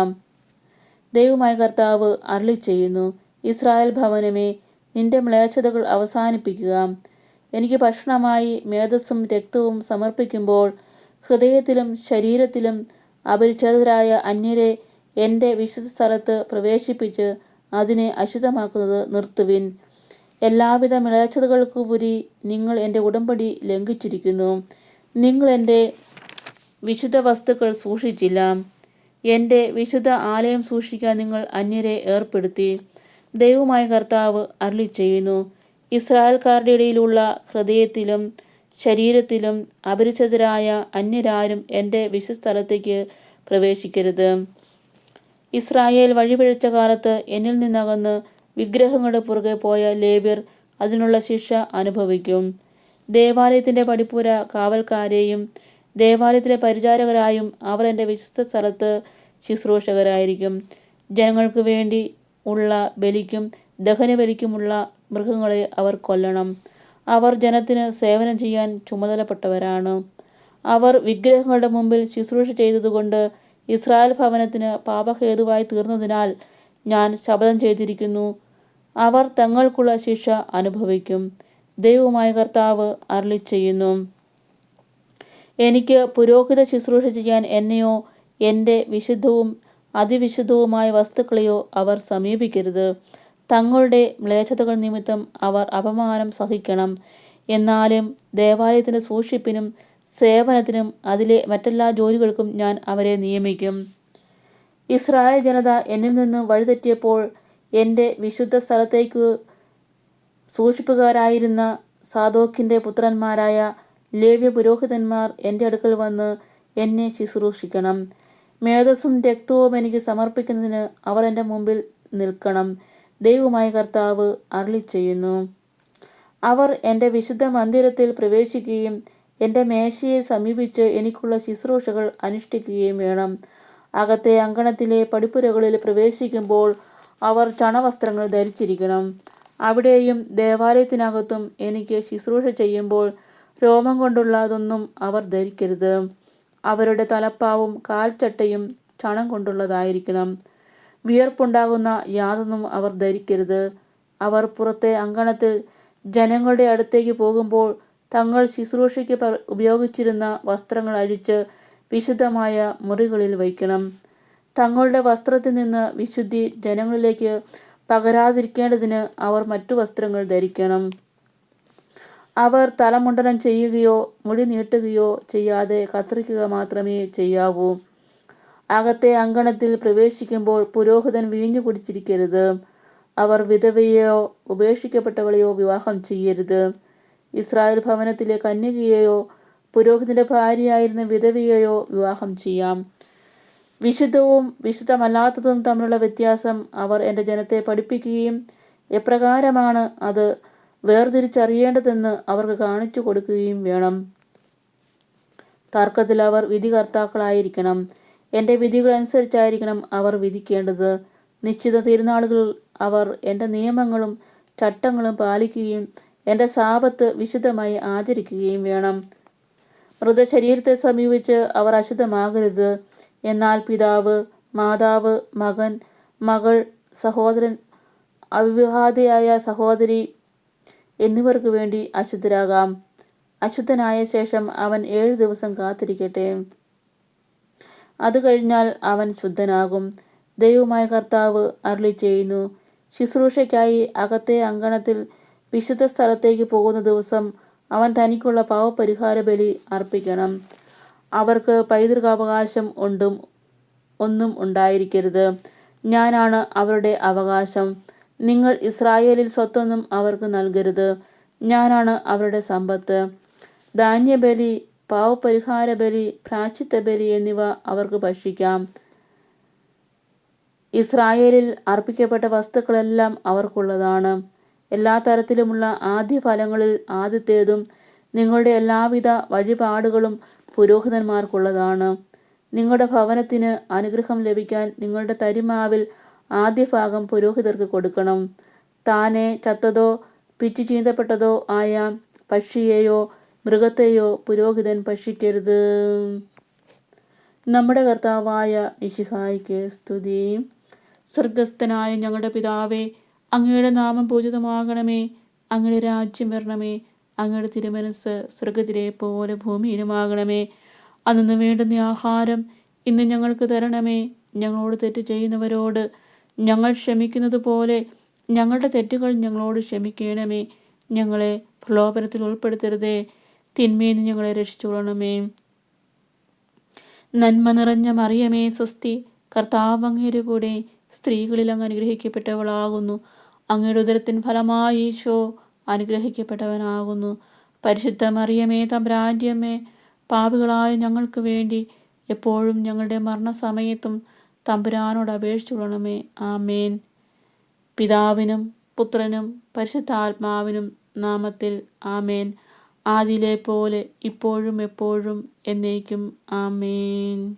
ദൈവമായ കർത്താവ് അരുളിച്ചെയ്യുന്നു, ഇസ്രായേൽ ഭവനമേ, നിന്റെ മ്ലേച്ഛതകൾ അവസാനിപ്പിക്കുക. എനിക്ക് ഭക്ഷണമായി മേധസ്സും രക്തവും സമർപ്പിക്കുമ്പോൾ ഹൃദയത്തിലും ശരീരത്തിലും അപരിച്ഛേദരായ അന്യരെ എൻ്റെ വിശുദ്ധ സ്ഥലത്ത് പ്രവേശിപ്പിച്ച് അതിനെ അശുദ്ധമാക്കുന്നത് നിർത്തുവിൻ. എല്ലാവിധ മ്ലേച്ഛതകൾക്കുപരി നിങ്ങൾ എൻ്റെ ഉടമ്പടി ലംഘിച്ചിരിക്കുന്നു. നിങ്ങൾ എൻ്റെ വിശുദ്ധ വസ്തുക്കൾ സൂക്ഷിച്ചില്ല. എൻ്റെ വിശുദ്ധ ആലയം സൂക്ഷിക്കാൻ നിങ്ങൾ അന്യരെ ഏർപ്പെടുത്തി. ദൈവമായ കർത്താവ് അരുളിച്ചെയ്യുന്നു, ഇസ്രായേൽക്കാരുടെ ഇടയിലുള്ള ഹൃദയത്തിലും ശരീരത്തിലും അപരിചിതരായ അന്യരാരും എൻ്റെ വിശുദ്ധ സ്ഥലത്തേക്ക് പ്രവേശിക്കരുത്. ഇസ്രായേൽ വഴിപിഴച്ച കാലത്ത് എന്നിൽ നിന്നകന്ന് വിഗ്രഹങ്ങളുടെ പുറകെ പോയ ലേവ്യർ അതിനുള്ള ശിക്ഷ അനുഭവിക്കും. ദേവാലയത്തിൻ്റെ പടിപ്പുര കാവൽക്കാരെയും ദേവാലയത്തിലെ പരിചാരകരായും അവർ എൻ്റെ വിശുദ്ധ സ്ഥലത്ത് ശുശ്രൂഷകരായിരിക്കും. ജനങ്ങൾക്ക് വേണ്ടി ഉള്ള ബലിക്കും ദഹനബലിക്കുമുള്ള മൃഗങ്ങളെ അവർ കൊല്ലണം. അവർ ജനത്തിന് സേവനം ചെയ്യാൻ ചുമതലപ്പെട്ടവരാണ്. അവർ വിഗ്രഹങ്ങളുടെ മുമ്പിൽ ശുശ്രൂഷ ചെയ്തതുകൊണ്ട് ഇസ്രായേൽ ഭവനത്തിന് പാപഹേതുവായി തീർന്നതിനാൽ ഞാൻ ശപഥം ചെയ്തിരിക്കുന്നു, അവർ തങ്ങൾക്കുള്ള ശിക്ഷ അനുഭവിക്കും. ദൈവമായ കർത്താവ് അരുളിച്ചെയ്യുന്നു, എനിക്ക് പുരോഹിത ശുശ്രൂഷ ചെയ്യാൻ എന്നെയോ എൻ്റെ വിശുദ്ധവും അതിവിശുദ്ധവുമായ വസ്തുക്കളെയോ അവർ സമീപിക്കരുത്. തങ്ങളുടെ മ്ലേച്ഛതകൾ നിമിത്തം അവർ അപമാനം സഹിക്കണം. എന്നാലും ദേവാലയത്തിൻ്റെ സൂക്ഷിപ്പിനും സേവനത്തിനും അതിലെ മറ്റെല്ലാ ജോലികൾക്കും ഞാൻ അവരെ നിയമിക്കും. ഇസ്രായേൽ ജനത എന്നിൽ നിന്ന് വഴിതെറ്റിയപ്പോൾ എൻ്റെ വിശുദ്ധ സ്ഥലത്തേക്ക് സൂക്ഷിപ്പുകാരായിരുന്ന സാദോക്കിൻ്റെ പുത്രന്മാരായ ലേവ്യ പുരോഹിതന്മാർ എൻ്റെ അടുക്കൽ വന്ന് എന്നെ ശുശ്രൂഷിക്കണം. മേധസ്സും രക്തവും എനിക്ക് സമർപ്പിക്കുന്നതിന് അവർ എൻ്റെ മുമ്പിൽ നിൽക്കണം. ദൈവമായ കർത്താവ് അരുളിച്ചെയ്യുന്നു, അവർ എൻ്റെ വിശുദ്ധ മന്ദിരത്തിൽ പ്രവേശിക്കുകയും എൻ്റെ മേശയെ സമീപിച്ച് എനിക്കുള്ള ശുശ്രൂഷകൾ അനുഷ്ഠിക്കുകയും വേണം. അകത്തെ അങ്കണത്തിലെ പടിപ്പുരകളിൽ പ്രവേശിക്കുമ്പോൾ അവർ ചണവസ്ത്രങ്ങൾ ധരിച്ചിരിക്കണം. അവിടെയും ദേവാലയത്തിനകത്തും എനിക്ക് ശുശ്രൂഷ ചെയ്യുമ്പോൾ രോമം കൊണ്ടുള്ളതൊന്നും അവർ ധരിക്കരുത്. അവരുടെ തലപ്പാവും കാൽച്ചട്ടയും ചണം കൊണ്ടുള്ളതായിരിക്കണം. വിയർപ്പുണ്ടാകുന്ന യാതൊന്നും അവർ ധരിക്കരുത്. അവർ പുറത്തെ അങ്കണത്തിൽ ജനങ്ങളുടെ അടുത്തേക്ക് പോകുമ്പോൾ തങ്ങൾ ശുശ്രൂഷയ്ക്ക് ഉപയോഗിച്ചിരുന്ന വസ്ത്രങ്ങൾ അഴിച്ച് വിശുദ്ധമായ മുറികളിൽ വയ്ക്കണം. തങ്ങളുടെ വസ്ത്രത്തിൽ നിന്ന് വിശുദ്ധി ജനങ്ങളിലേക്ക് പകരാതിരിക്കേണ്ടതിന് അവർ മറ്റു വസ്ത്രങ്ങൾ ധരിക്കണം. അവർ തലമുണ്ടനം ചെയ്യുകയോ മുടി നീട്ടുകയോ ചെയ്യാതെ കത്രിക്കുക മാത്രമേ ചെയ്യാവൂ. അകത്തെ അങ്കണത്തിൽ പ്രവേശിക്കുമ്പോൾ പുരോഹിതൻ വീഞ്ഞു കുടിച്ചിരിക്കരുത്. അവർ വിധവയെയോ ഉപേക്ഷിക്കപ്പെട്ടവളെയോ വിവാഹം ചെയ്യരുത്. ഇസ്രായേൽ ഭവനത്തിലെ കന്യകയെയോ പുരോഹിതൻ്റെ ഭാര്യയായിരുന്ന വിധവയെയോ വിവാഹം ചെയ്യാം. വിശുദ്ധവും വിശുദ്ധമല്ലാത്തതും തമ്മിലുള്ള വ്യത്യാസം അവർ എൻ്റെ ജനത്തെ പഠിപ്പിക്കുകയും എപ്രകാരമാണ് അത് വേർതിരിച്ചറിയേണ്ടതെന്ന് അവർക്ക് കാണിച്ചു കൊടുക്കുകയും വേണം. തർക്കത്തിൽ അവർ വിധികർത്താക്കളായിരിക്കണം. എൻ്റെ വിധികൾ അനുസരിച്ചായിരിക്കണം അവർ വിധിക്കേണ്ടത്. നിശ്ചിത തിരുനാളുകളിൽ അവർ എൻ്റെ നിയമങ്ങളും ചട്ടങ്ങളും പാലിക്കുകയും എൻ്റെ സാബത്ത് വിശുദ്ധമായി ആചരിക്കുകയും വേണം. മൃതശരീരത്തെ സമീപിച്ച് അവർ അശുദ്ധമാകരുത്. എന്നാൽ പിതാവ്, മാതാവ്, മകൻ, മകൾ, സഹോദരൻ, അവിവാഹിതയായ സഹോദരി എന്നിവർക്ക് വേണ്ടി അശുദ്ധരാകാം. അശുദ്ധനായ ശേഷം അവൻ 7 ദിവസം കാത്തിരിക്കട്ടെ. അത് കഴിഞ്ഞാൽ അവൻ ശുദ്ധനാകും. ദൈവമായ കർത്താവ് അരുളിച്ചെയ്യുന്നു, ശുശ്രൂഷയ്ക്കായി അകത്തെ അങ്കണത്തിൽ വിശുദ്ധ സ്ഥലത്തേക്ക് പോകുന്ന ദിവസം അവൻ തനിക്കുള്ള പാവപരിഹാര ബലി അർപ്പിക്കണം. അവർക്ക് പൈതൃകാവകാശം ഒന്നും ഉണ്ടായിരിക്കരുത്. ഞാനാണ് അവരുടെ അവകാശം. നിങ്ങൾ ഇസ്രായേലിൽ സ്വത്തൊന്നും അവർക്ക് നൽകരുത്. ഞാനാണ് അവരുടെ സമ്പത്ത്. ധാന്യബലി, പാവപരിഹാര ബലി, പ്രായശ്ചിത്ത ബലി എന്നിവ അവർക്ക് ഭക്ഷിക്കാം. ഇസ്രായേലിൽ അർപ്പിക്കപ്പെട്ട വസ്തുക്കളെല്ലാം അവർക്കുള്ളതാണ്. എല്ലാ തരത്തിലുമുള്ള ആദ്യ ഫലങ്ങളിൽ ആദ്യത്തേതും നിങ്ങളുടെ എല്ലാവിധ വഴിപാടുകളും പുരോഹിതന്മാർക്കുള്ളതാണ്. നിങ്ങളുടെ ഭവനത്തിന് അനുഗ്രഹം ലഭിക്കാൻ നിങ്ങളുടെ തരിമാവിൽ ആദ്യ ഭാഗം പുരോഹിതർക്ക് കൊടുക്കണം. താനെ ചത്തതോ പിച്ചു ചീന്തപ്പെട്ടതോ ആയ പക്ഷിയെയോ മൃഗത്തെയോ പുരോഹിതൻ ഭക്ഷിക്കരുത്. നമ്മുടെ കർത്താവായ മിശിഹായ്ക്ക് സ്തുതി. സ്വർഗസ്ഥനായ ഞങ്ങളുടെ പിതാവേ, അങ്ങയുടെ നാമം പൂജിതമാകണമേ. അങ്ങയുടെ രാജ്യം വരണമേ. അങ്ങയുടെ തിരുമനസ് സ്വർഗത്തിലെ പോലെ ഭൂമിയിലുമാകണമേ. അന്നു വേണ്ടുന്ന ആഹാരം ഇന്ന് ഞങ്ങൾക്ക് തരണമേ. ഞങ്ങളോട് തെറ്റ് ചെയ്യുന്നവരോട് ഞങ്ങൾ ക്ഷമിക്കുന്നത് പോലെ ഞങ്ങളുടെ തെറ്റുകൾ ഞങ്ങളോട് ക്ഷമിക്കണമേ. ഞങ്ങളെ പ്രലോഭനത്തിൽ ഉൾപ്പെടുത്തരുതേ, തിന്മയിൽ നിന്ന് ഞങ്ങളെ രക്ഷിച്ചുകൊള്ളണമേ. നന്മ നിറഞ്ഞ മറിയമേ സ്വസ്തി, കർത്താവ് അങ്ങയുടെ കൂടെ സ്ത്രീകളിൽ അങ്ങ് അനുഗ്രഹിക്കപ്പെട്ടവളാകുന്നു. അങ്ങയുടെ ഉദരത്തിൻ ഫലമായി ഈശോ അനുഗ്രഹിക്കപ്പെട്ടവനാകുന്നു. പരിശുദ്ധ മറിയമേ തമ്പുരാന്റെ അമ്മേ, പാപികളായ ഞങ്ങൾക്ക് വേണ്ടി എപ്പോഴും ഞങ്ങളുടെ മരണസമയത്തും തമ്പുരാനോട് അപേക്ഷിച്ചുകൊള്ളണമേ. ആമേൻ. പിതാവിനും പുത്രനും പരിശുദ്ധാത്മാവിനും നാമത്തിൽ ആമേൻ. ആദിയിലെ പോലെ ഇപ്പോഴും എപ്പോഴും എന്നേക്കും ആമേൻ.